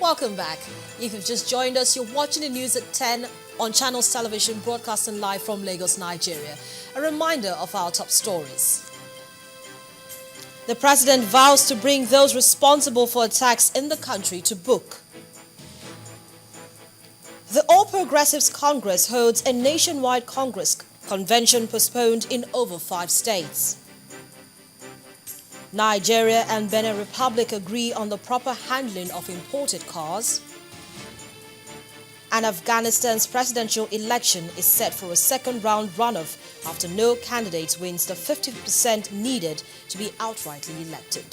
Welcome back. If you've just joined us, you're watching the news at 10 on Channels Television, broadcasting live from Lagos, Nigeria. A reminder of our top stories. The president vows to bring those responsible for attacks in the country to book. The All Progressives Congress holds a nationwide Congress convention postponed in over 5 states. Nigeria and Benin Republic agree on the proper handling of imported cars. And Afghanistan's presidential election is set for a second-round runoff after no candidate wins the 50% needed to be outrightly elected.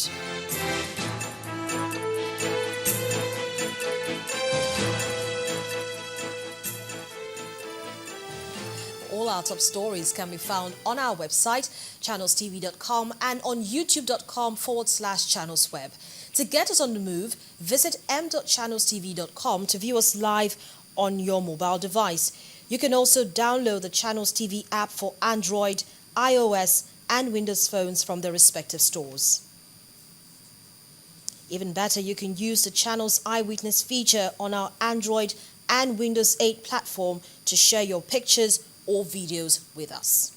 All our top stories can be found on our website, ChannelsTV.com, and on YouTube.com/ChannelsWeb. To get us on the move, visit m.channelstv.com to view us live on your mobile device. You can also download the Channels TV app for Android, iOS, and Windows phones from their respective stores. Even better, you can use the Channels Eyewitness feature on our Android and Windows 8 platform to share your pictures or videos with us.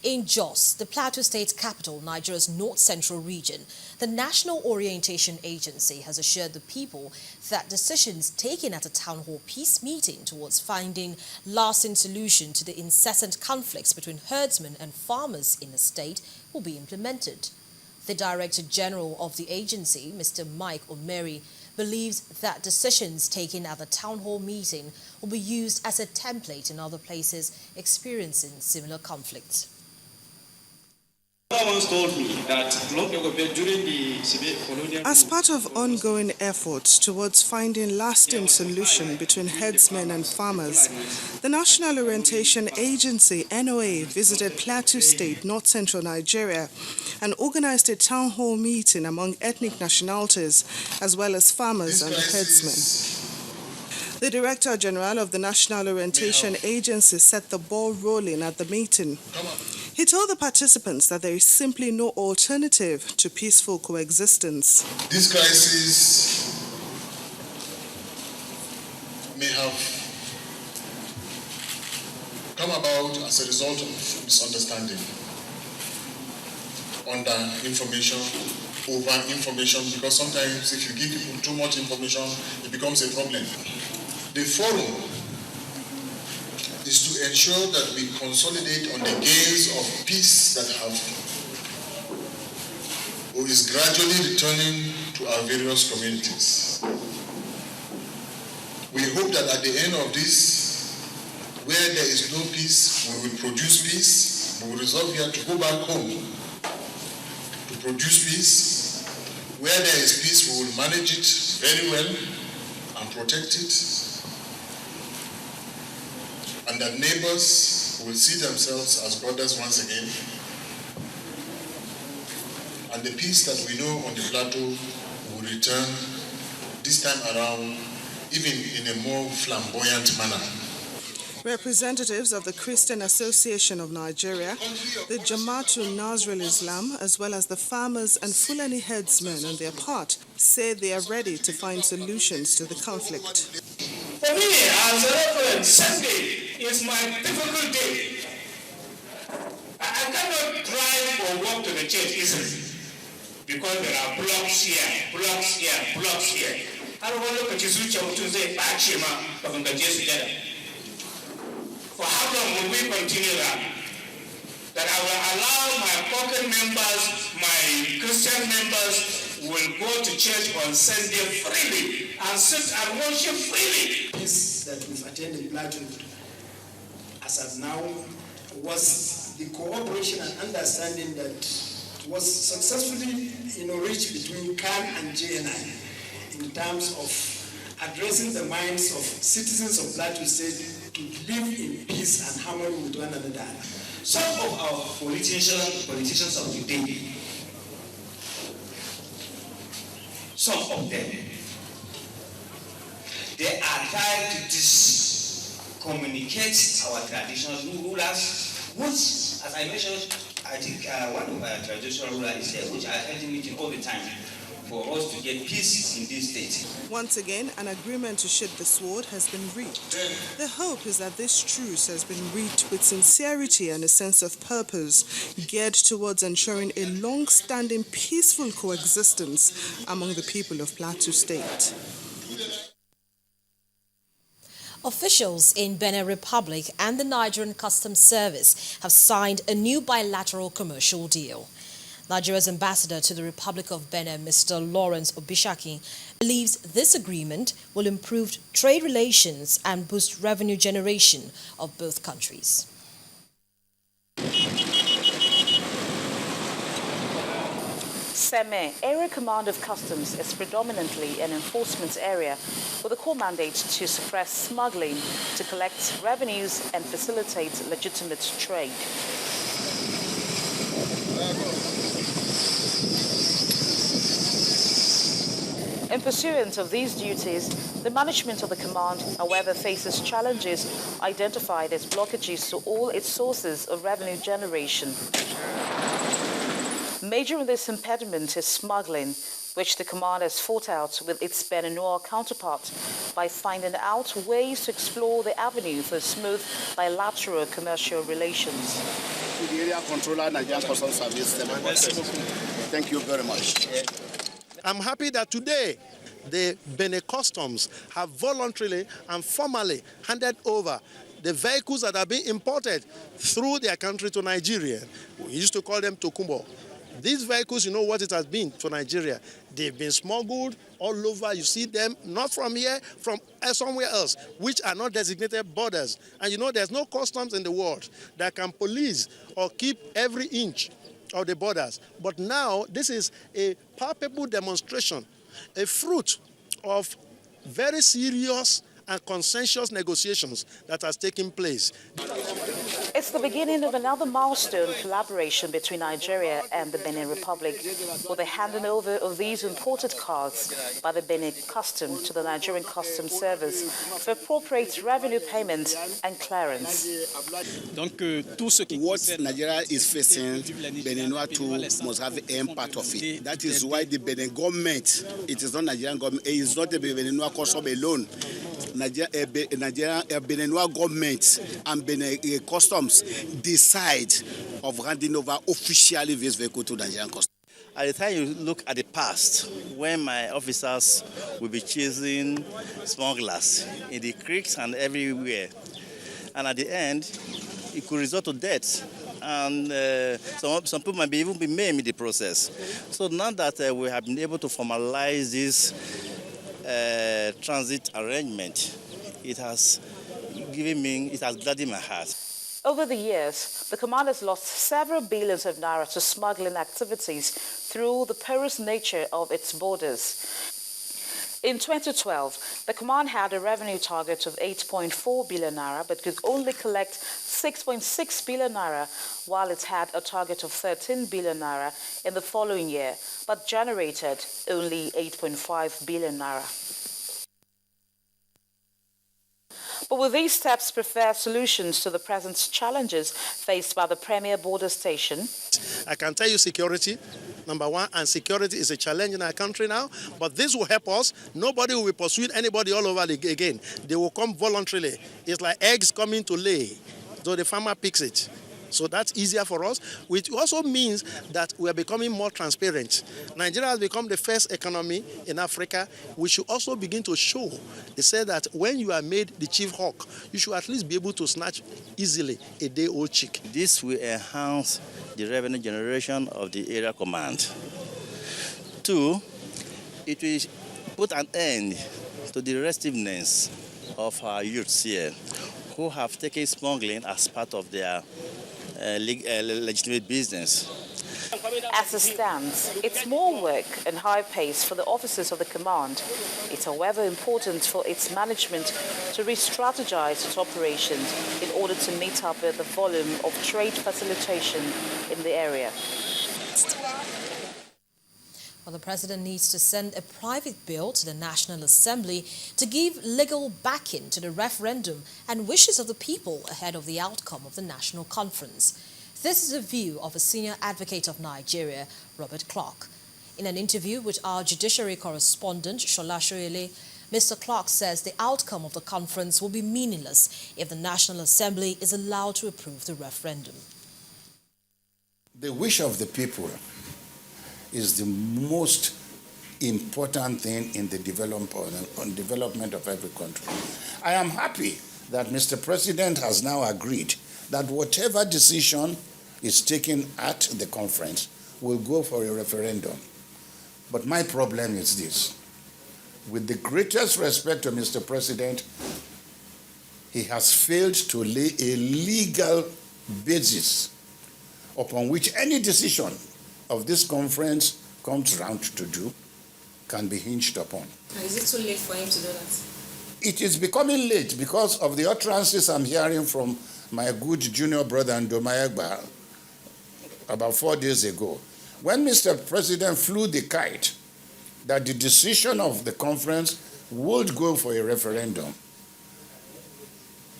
In Jos, the Plateau State capital, Nigeria's north-central region, the National Orientation Agency has assured the people that decisions taken at a town hall peace meeting towards finding lasting solution to the incessant conflicts between herdsmen and farmers in the state will be implemented. The Director General of the agency, Mr. Mike Omeri, believes that decisions taken at the town hall meeting will be used as a template in other places experiencing similar conflicts. As part of ongoing efforts towards finding lasting solution between herdsmen and farmers, the National Orientation Agency (NOA) visited Plateau State, north-central Nigeria, and organized a town hall meeting among ethnic nationalities as well as farmers and herdsmen. The Director General of the National Orientation Agency set the ball rolling at the meeting. He told the participants that there is simply no alternative to peaceful coexistence. This crisis may have come about as a result of misunderstanding, under-information, over-information, because sometimes if you give people too much information, it becomes a problem. The forum is to ensure that we consolidate on the gains of peace that have or is gradually returning to our various communities. We hope that at the end of this, where there is no peace, we will produce peace. We will resolve here to go back home to produce peace. Where there is peace, we will manage it very well and protect it. And that neighbors will see themselves as brothers once again. And the peace that we know on the plateau will return this time around, even in a more flamboyant manner. Representatives of the Christian Association of Nigeria, the Jamaatul Nasrul Islam, as well as the farmers and Fulani herdsmen on their part, say they are ready to find solutions to the conflict. For me, as a reference, Sunday is my difficult day. I cannot drive or walk to the church easily because there are blocks here, blocks here, blocks here. I don't want to look at you to say, for how long will we continue that? That I will allow my pocket members, my Christian members, will go to church on Sunday freely and sit and worship freely. This that we've attended Plateau as of now was the cooperation and understanding that was successfully reached between CAN and JNI in terms of addressing the minds of citizens of Plateau State to live in peace and harmony with one another. Some of our politicians of today, some of them, they are trying to discommunicate our traditional rulers, which, as I mentioned, I think one of our traditional rulers is here, which I attend meeting all the time. for us to get peace in this state. Once again, an agreement to sheathe the sword has been reached. The hope is that this truce has been reached with sincerity and a sense of purpose, geared towards ensuring a long-standing peaceful coexistence among the people of Plateau State. Officials in Benin Republic and the Nigerian Customs Service have signed a new bilateral commercial deal. Nigeria's ambassador to the Republic of Benin, Mr. Lawrence Obishaki, believes this agreement will improve trade relations and boost revenue generation of both countries. SEME, Area Command of Customs, is predominantly an enforcement area with a core mandate to suppress smuggling, to collect revenues and facilitate legitimate trade. In pursuance of these duties, the management of the command, however, faces challenges identified as blockages to all its sources of revenue generation. Major in this impediment is smuggling, which the command has fought out with its Beninois counterpart by finding out ways to explore the avenue for smooth bilateral commercial relations. To the area controller, Nigerian Customs Service, thank you very much. I'm happy that today the Benin Customs have voluntarily and formally handed over the vehicles that are being imported through their country to Nigeria. We used to call them Tokumbo. These vehicles, you know what it has been to Nigeria. They've been smuggled all over. You see them not from here, from somewhere else, which are not designated borders. And you know there's no customs in the world that can police or keep every inch of the borders. But now this is a palpable demonstration, a fruit of very serious and consensuous negotiations that has taken place. It's the beginning of another milestone collaboration between Nigeria and the Benin Republic, with the handing over of these imported cars by the Benin Customs to the Nigerian Customs Service for appropriate revenue payment and clearance. What Nigeria is facing, Beninois too must have an part of it. That is why the Benin government, it is not Nigerian government, it is not the Beninois Customs alone. Beninois government and Benin Customs decide of handing over officially this vehicle to Nigerian Customs. At the time you look at the past, when my officers will be chasing smugglers in the creeks and everywhere, and at the end, it could result to death. And some people might even be maimed in the process. So now that we have been able to formalize this transit arrangement, it has gladdened my heart. Over the years, the command has lost several billions of naira to smuggling activities through the porous nature of its borders. In 2012, the command had a revenue target of 8.4 billion naira, but could only collect 6.6 billion naira, while it had a target of 13 billion naira in the following year, but generated only 8.5 billion naira. But will these steps prefer solutions to the present challenges faced by the premier border station? I can tell you security, number one, and security is a challenge in our country now, but this will help us. Nobody will be pursuing anybody all over again. They will come voluntarily. It's like eggs coming to lay, so the farmer picks it. So that's easier for us, which also means that we are becoming more transparent. Nigeria has become the first economy in Africa. We should also begin to show. They say that when you are made the chief hawk, you should at least be able to snatch easily a day-old chick. This will enhance the revenue generation of the area command. Two, it will put an end to the restiveness of our youths here, who have taken smuggling as part of their legitimate business. As it stands, it's more work and high pace for the officers of the command. It's however important for its management to re-strategize its operations in order to meet up with the volume of trade facilitation in the area. Well, the president needs to send a private bill to the National Assembly to give legal backing to the referendum and wishes of the people ahead of the outcome of the national conference. This is the view of a senior advocate of Nigeria, Robert Clark. In an interview with our judiciary correspondent, Shola Shoyele, Mr. Clark says the outcome of the conference will be meaningless if the National Assembly is allowed to approve the referendum. The wish of the people is the most important thing in the development of every country. I am happy that Mr. President has now agreed that whatever decision is taken at the conference will go for a referendum. But my problem is this. With the greatest respect to Mr. President, he has failed to lay a legal basis upon which any decision of this conference comes round to do can be hinged upon. Is it too late for him to do that? It is becoming late because of the utterances I'm hearing from my good junior brother Ndomayagba about 4 days ago. When Mr. President flew the kite that the decision of the conference would go for a referendum,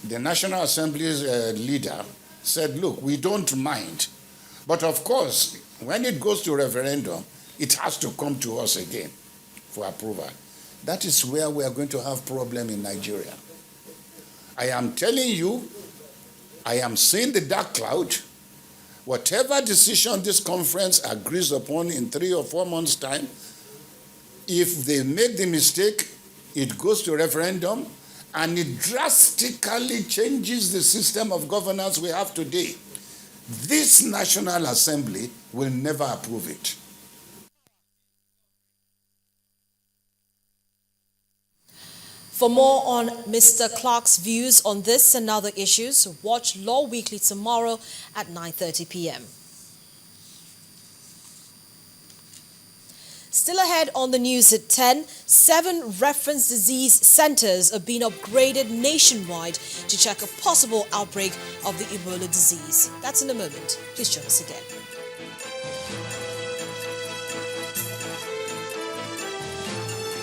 the National Assembly's leader said, look, we don't mind. But of course, when it goes to referendum, it has to come to us again for approval. That is where we are going to have problem in Nigeria. I am telling you, I am seeing the dark cloud. Whatever decision this conference agrees upon in 3 or 4 months' time, if they make the mistake, it goes to referendum, and it drastically changes the system of governance we have today. This National Assembly will never approve it. For more on Mr. Clark's views on this and other issues, watch Law Weekly tomorrow at 9:30 p.m. Still ahead on the news at 10, 7 reference disease centers are being upgraded nationwide to check a possible outbreak of the Ebola disease. That's in a moment. Please join us again.